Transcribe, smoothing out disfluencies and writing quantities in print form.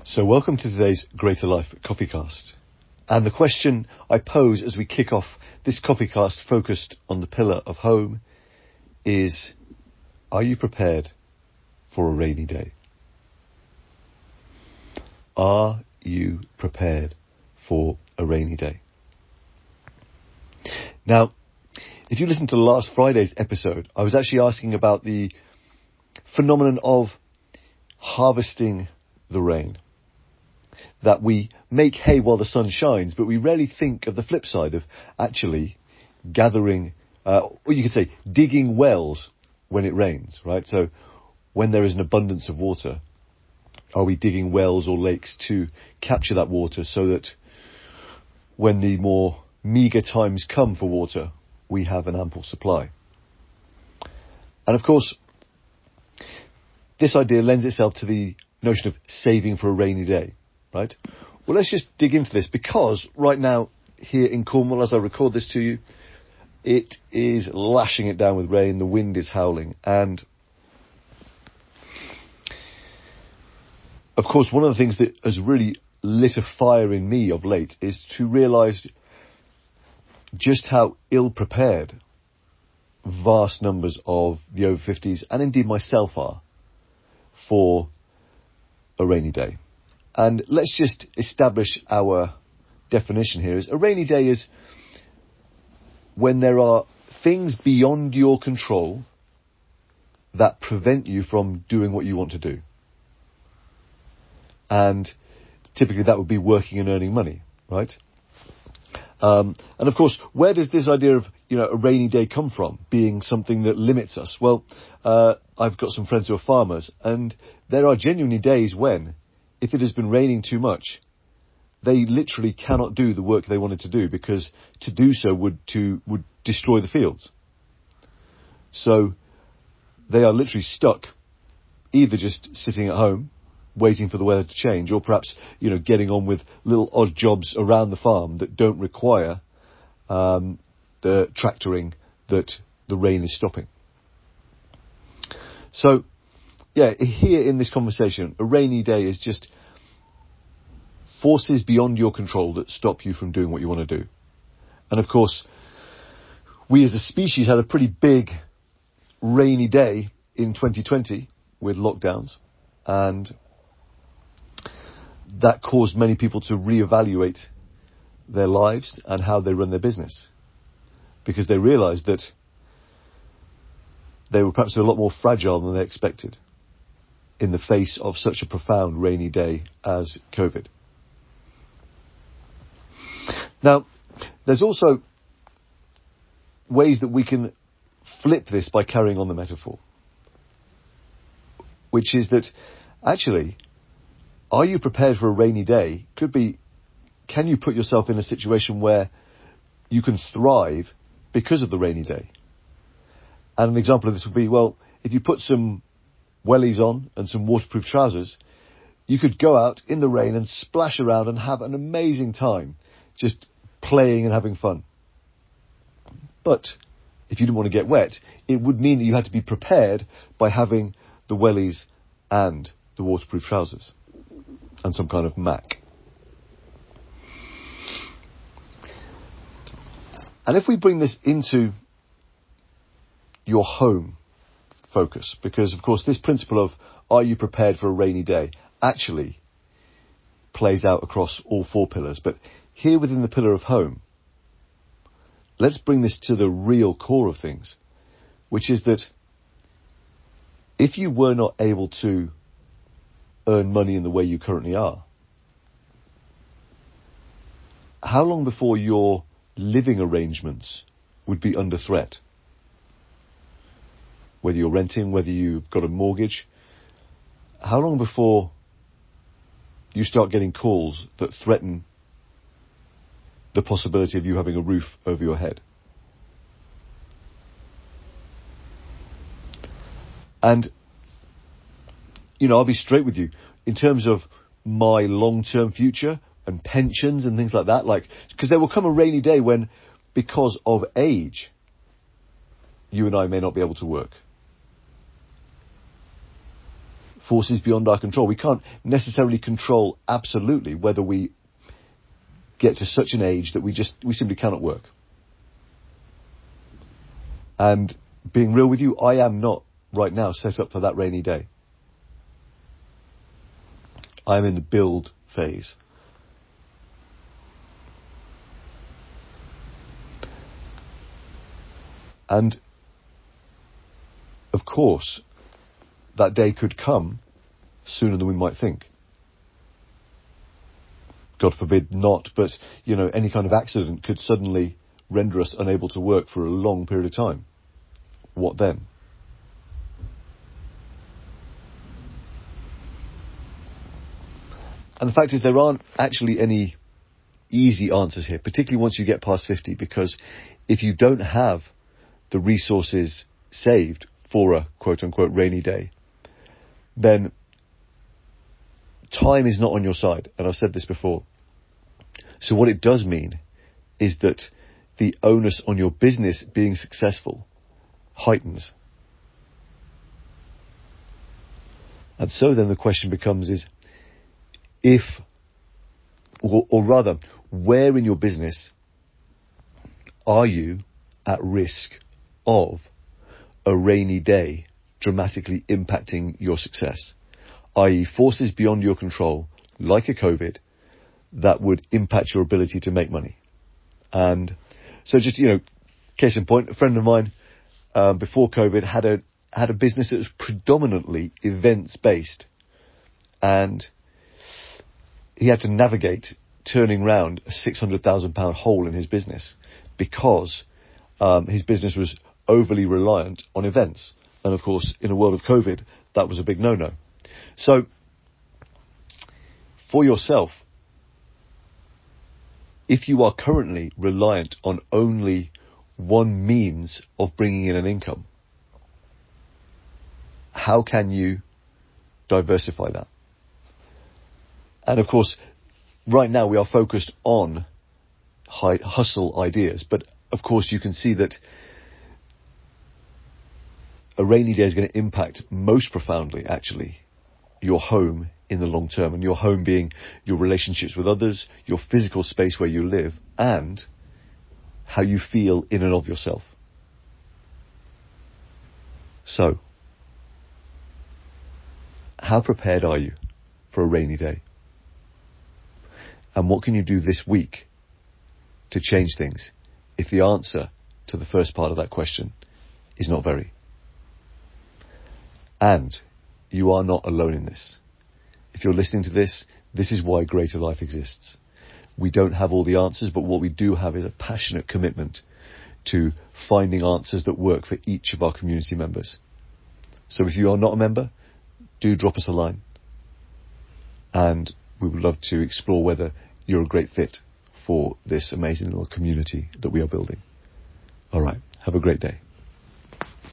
So welcome to today's Greater Life CoffeeCast. And the question I pose as we kick off this CoffeeCast focused on the pillar of home is, are you prepared for a rainy day? Are you prepared for a rainy day? Now, if you listened to last Friday's episode, I was actually asking about the phenomenon of harvesting the rain. That we make hay while the sun shines, but we rarely think of the flip side of actually gathering, or you could say digging wells when it rains, right? So when there is an abundance of water, are we digging wells or lakes to capture that water so that when the more meagre times come for water, we have an ample supply? And of course, this idea lends itself to the notion of saving for a rainy day. Right? Well, let's just dig into this, because right now here in Cornwall, as I record this to you, it is lashing it down with rain. The wind is howling. And of course, one of the things that has really lit a fire in me of late is to realise just how ill-prepared vast numbers of the over 50s, and indeed myself, are for a rainy day. And let's just establish our definition here. Is a rainy day is when there are things beyond your control that prevent you from doing what you want to do. And typically that would be working and earning money, right? And of course, where does this idea of, a rainy day come from, being something that limits us? Well, I've got some friends who are farmers, and there are genuinely days when, if it has been raining too much, they literally cannot do the work they wanted to do, because to do so would destroy the fields. So they are literally stuck, either just sitting at home, waiting for the weather to change, or perhaps, getting on with little odd jobs around the farm that don't require the tractoring that the rain is stopping. So, here in this conversation, a rainy day is just forces beyond your control that stop you from doing what you want to do. And of course, we as a species had a pretty big rainy day in 2020 with lockdowns, and that caused many people to reevaluate their lives and how they run their business, because they realised that they were perhaps a lot more fragile than they expected in the face of such a profound rainy day as COVID. Now, there's also ways that we can flip this by carrying on the metaphor, which is that actually, are you prepared for a rainy day? Could be, can you put yourself in a situation where you can thrive because of the rainy day? And an example of this would be, well, if you put some wellies on and some waterproof trousers, you could go out in the rain and splash around and have an amazing time just playing and having fun. But if you didn't want to get wet, it would mean that you had to be prepared by having the wellies and the waterproof trousers and some kind of Mac. And if we bring this into your home focus, because of course this principle of are you prepared for a rainy day actually plays out across all four pillars, but here within the pillar of home, let's bring this to the real core of things, which is that if you were not able to earn money in the way you currently are, how long before your living arrangements would be under threat? Whether you're renting, whether you've got a mortgage, how long before you start getting calls that threaten the possibility of you having a roof over your head? And, I'll be straight with you. In terms of my long-term future and pensions and things like that, because there will come a rainy day when, because of age, you and I may not be able to work. forces beyond our control. We can't necessarily control absolutely whether we get to such an age that we simply cannot work. And being real with you, I am not right now set up for that rainy day. I'm in the build phase. And of course, that day could come sooner than we might think. God forbid not, but, any kind of accident could suddenly render us unable to work for a long period of time. What then? And the fact is, there aren't actually any easy answers here, particularly once you get past 50, because if you don't have the resources saved for a quote-unquote rainy day, then time is not on your side, and I've said this before. So what it does mean is that the onus on your business being successful heightens. And so then the question becomes or rather, where in your business are you at risk of a rainy day dramatically impacting your success, i.e. forces beyond your control, like a COVID, that would impact your ability to make money. And so just, case in point, a friend of mine, before COVID had a business that was predominantly events based, and he had to navigate turning round a £600,000 hole in his business because his business was overly reliant on events. And of course, in a world of COVID, that was a big no-no. So, for yourself, if you are currently reliant on only one means of bringing in an income, how can you diversify that? And of course, right now we are focused on high hustle ideas, but of course you can see that a rainy day is going to impact most profoundly, actually, your home in the long term, and your home being your relationships with others, your physical space where you live, and how you feel in and of yourself. So, how prepared are you for a rainy day? And what can you do this week to change things if the answer to the first part of that question is not very? And you are not alone in this. If you're listening to this, this is why Greater Life exists. We don't have all the answers, but what we do have is a passionate commitment to finding answers that work for each of our community members. So if you are not a member, do drop us a line. And we would love to explore whether you're a great fit for this amazing little community that we are building. All right. Have a great day.